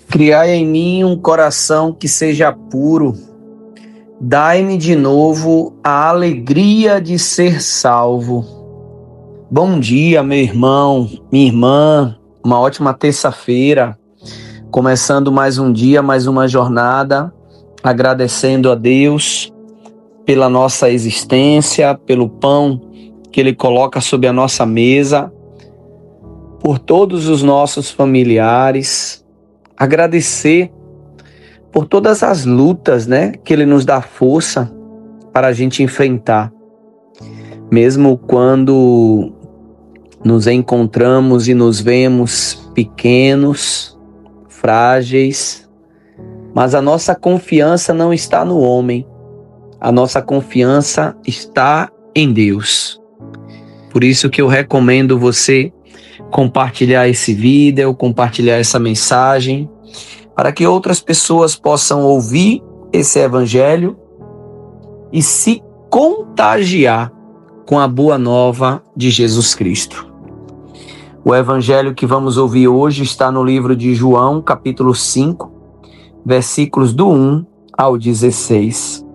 Criai em mim um coração que seja puro. Dai-me de novo a alegria de ser salvo. Bom dia, meu irmão, minha irmã. Uma ótima terça-feira. Começando mais um dia, mais uma jornada. Agradecendo a Deus pela nossa existência, pelo pão que Ele coloca sobre a nossa mesa, por todos os nossos familiares. Agradecer por todas as lutas, que Ele nos dá força para a gente enfrentar. Mesmo quando nos encontramos e nos vemos pequenos, frágeis, mas a nossa confiança não está no homem, a nossa confiança está em Deus. Por isso que eu recomendo você compartilhar esse vídeo, compartilhar essa mensagem, para que outras pessoas possam ouvir esse evangelho e se contagiar com a boa nova de Jesus Cristo. O evangelho que vamos ouvir hoje está no livro de João, capítulo 5, versículos do 1 ao 16.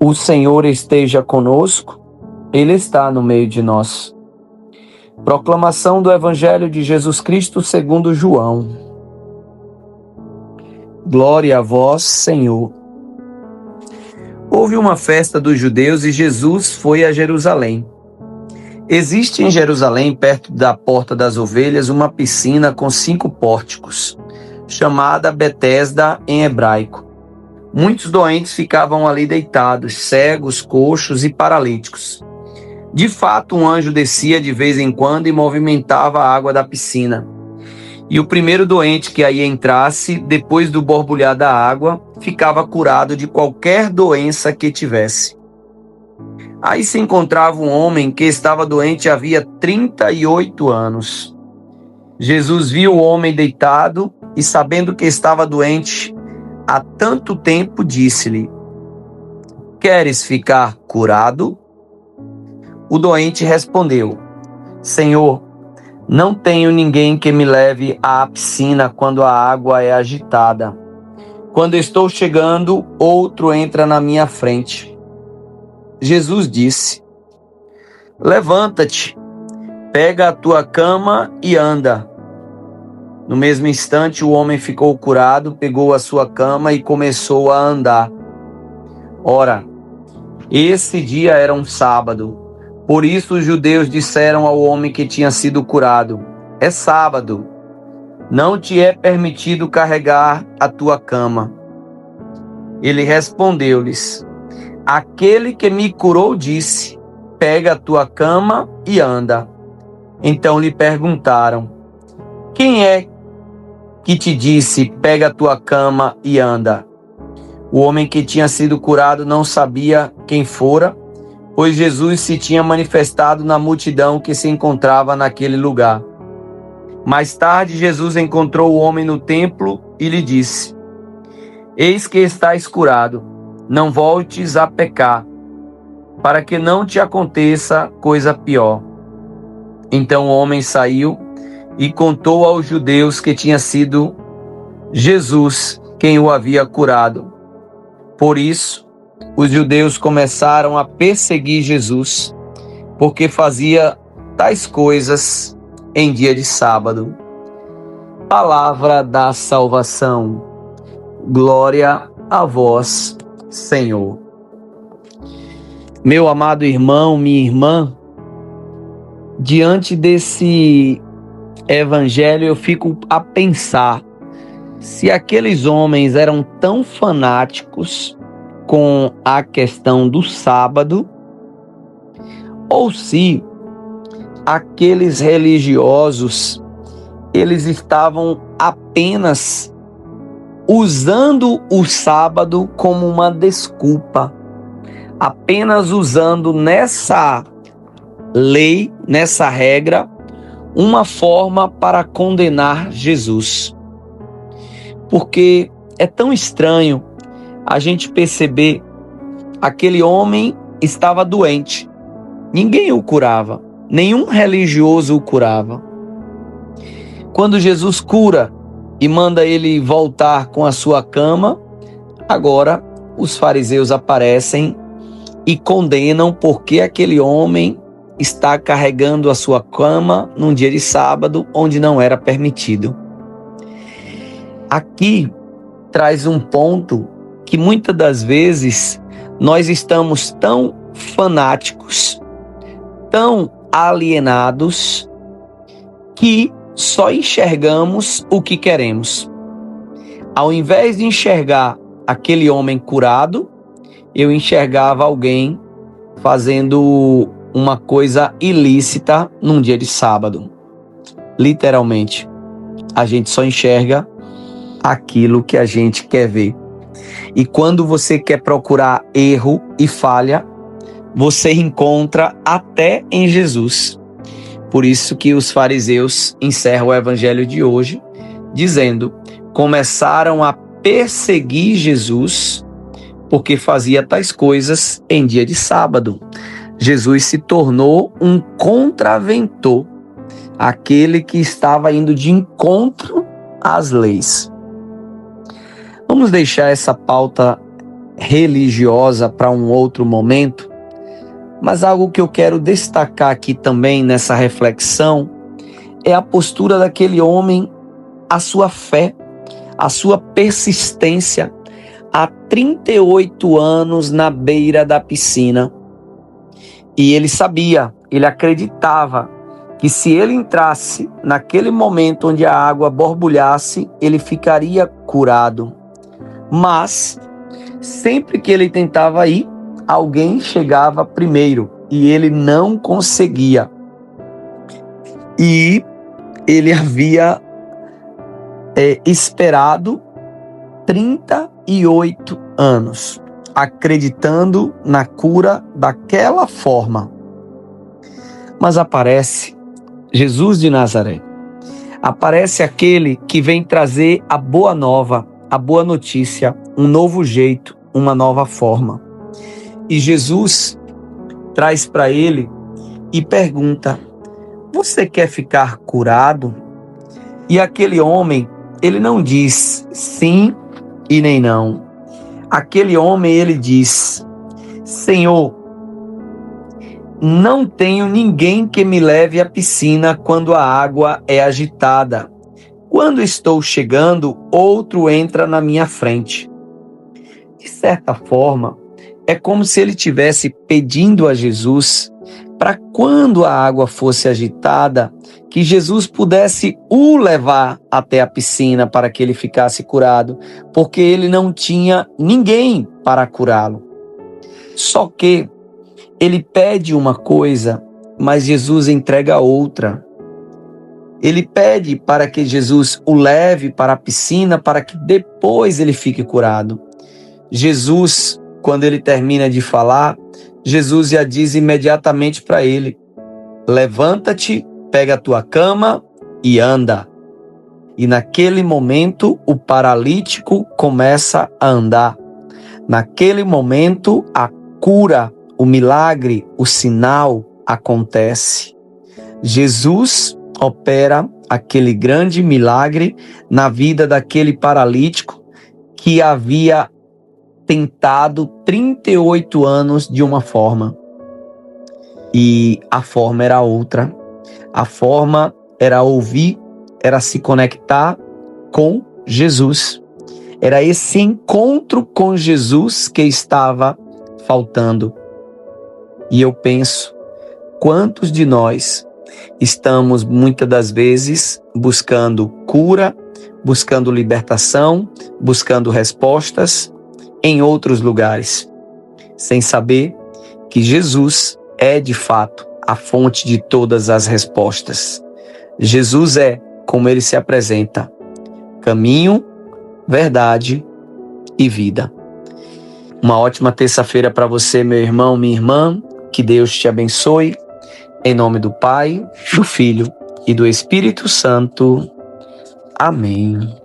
O Senhor esteja conosco, Ele está no meio de nós. Proclamação do evangelho de Jesus Cristo segundo João. Glória a vós, Senhor. Houve uma festa dos judeus e Jesus foi a Jerusalém. Existe em Jerusalém, perto da Porta das Ovelhas, uma piscina com 5 pórticos, chamada Betesda em hebraico. Muitos doentes ficavam ali deitados, cegos, coxos e paralíticos. De fato, um anjo descia de vez em quando e movimentava a água da piscina. E o primeiro doente que aí entrasse, depois do borbulhar da água, ficava curado de qualquer doença que tivesse. Aí se encontrava um homem que estava doente havia 38 anos. Jesus viu o homem deitado e, sabendo que estava doente há tanto tempo, disse-lhe: "Queres ficar curado?" O doente respondeu: "Senhor, não tenho ninguém que me leve à piscina quando a água é agitada. Quando estou chegando, outro entra na minha frente." Jesus disse: "Levanta-te, pega a tua cama e anda." No mesmo instante, o homem ficou curado, pegou a sua cama e começou a andar. Ora, esse dia era um sábado. Por isso os judeus disseram ao homem que tinha sido curado: "É sábado, não te é permitido carregar a tua cama." Ele respondeu-lhes: "Aquele que me curou disse: pega a tua cama e anda." Então lhe perguntaram: "Quem é que te disse: pega a tua cama e anda?" O homem que tinha sido curado não sabia quem fora, pois Jesus se tinha manifestado na multidão que se encontrava naquele lugar. Mais tarde, Jesus encontrou o homem no templo e lhe disse: "Eis que estás curado, não voltes a pecar, para que não te aconteça coisa pior." Então o homem saiu e contou aos judeus que tinha sido Jesus quem o havia curado. Por isso, os judeus começaram a perseguir Jesus, porque fazia tais coisas em dia de sábado. Palavra da salvação. Glória a vós, Senhor. Meu amado irmão, minha irmã, diante desse evangelho eu fico a pensar se aqueles homens eram tão fanáticos com a questão do sábado, ou se aqueles religiosos eles estavam apenas usando o sábado como uma desculpa, apenas usando nessa lei, nessa regra, uma forma para condenar Jesus. Porque é tão estranho a gente perceber, aquele homem estava doente, ninguém o curava, nenhum religioso o curava. Quando Jesus cura e manda ele voltar com a sua cama. Agora os fariseus aparecem e condenam porque aquele homem está carregando a sua cama num dia de sábado onde não era permitido. Aqui traz um ponto que muitas das vezes nós estamos tão fanáticos, tão alienados, que só enxergamos o que queremos. Ao invés de enxergar aquele homem curado, eu enxergava alguém fazendo uma coisa ilícita num dia de sábado. Literalmente, a gente só enxerga aquilo que a gente quer ver. E quando você quer procurar erro e falha, você encontra até em Jesus. Por isso que os fariseus encerram o evangelho de hoje dizendo: começaram a perseguir Jesus porque fazia tais coisas em dia de sábado. Jesus se tornou um contraventor, aquele que estava indo de encontro às leis. Vamos deixar essa pauta religiosa para um outro momento, mas algo que eu quero destacar aqui também nessa reflexão é a postura daquele homem, a sua fé, a sua persistência, há 38 anos na beira da piscina. E ele sabia, ele acreditava que se ele entrasse naquele momento onde a água borbulhasse, ele ficaria curado. Mas, sempre que ele tentava ir, alguém chegava primeiro e ele não conseguia. E ele havia esperado 38 anos, acreditando na cura daquela forma. Mas aparece Jesus de Nazaré. Aparece aquele que vem trazer a boa nova, a boa notícia, um novo jeito, uma nova forma. E Jesus traz para ele e pergunta: você quer ficar curado? E aquele homem, ele não diz sim e nem não. Aquele homem, ele diz: Senhor, não tenho ninguém que me leve à piscina quando a água é agitada. Quando estou chegando, outro entra na minha frente. De certa forma, é como se ele estivesse pedindo a Jesus para quando a água fosse agitada, que Jesus pudesse o levar até a piscina para que ele ficasse curado, porque ele não tinha ninguém para curá-lo. Só que ele pede uma coisa, mas Jesus entrega outra. Ele pede para que Jesus o leve para a piscina para que depois ele fique curado. Jesus, quando ele termina de falar, Jesus já diz imediatamente para ele: levanta-te, pega a tua cama e anda. E naquele momento o paralítico começa a andar. Naquele momento a cura, o milagre, o sinal acontece. Jesus opera aquele grande milagre na vida daquele paralítico que havia tentado 38 anos de uma forma. E a forma era outra. A forma era ouvir, era se conectar com Jesus. Era esse encontro com Jesus que estava faltando. E eu penso, quantos de nós estamos muitas das vezes buscando cura, buscando libertação, buscando respostas em outros lugares, sem saber que Jesus é de fato a fonte de todas as respostas. Jesus é, como ele se apresenta, caminho, verdade e vida. Uma ótima terça-feira para você, meu irmão, minha irmã. Que Deus te abençoe. Em nome do Pai, do Filho e do Espírito Santo. Amém.